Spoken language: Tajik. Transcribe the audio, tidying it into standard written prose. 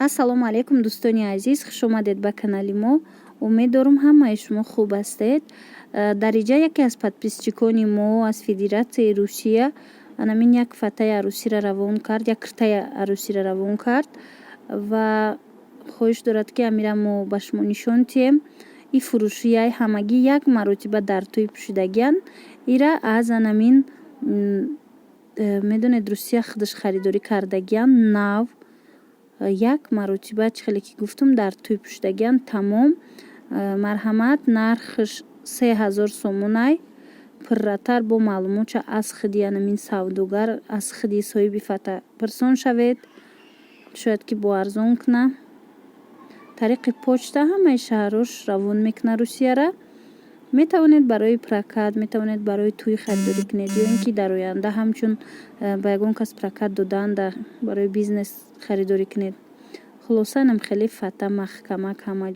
Ассалому алайкум дӯстони азиз, хуш омадед ба канали мо. Умед дорум ҳамаи шумо хуб ҳастед. Дариҷа яке аз подписчикони мо аз Федератсияи Русия анамин як фатаи арӯсиро равон кард, як киртаи арӯсиро равон кард ва хоҳиш дорад ки амира мо ба шумо нишон диҳем. И фурӯши яй ҳамагӣ як маротиба дар тӯи пӯшидагиан. Ира аз анамин медонед Русия худаш харидорӣ кардагиан нав як маротиба чӣ хеле ки гуфтум дар тӯи пӯшидагиан тамом. Марҳамат, нархш 3000 сомонай. Пурратар бо маълумотша аз худи анамин савдогар, аз худи соҳиби фата пурсон шавед. Шояд ки бо арзон куна. Тариқи почта ҳамаи шаҳрҳош равон мекуна Русияра. Метавонед барои прокат, метавонед барои тӯй харидорӣ кунед ё ин ки дар оянда ҳамчун ба ягон кас прокат додаанда барои бизнес харидорӣ кунед. Хулоса инам хеле фата маҳкама ҳама ҷо.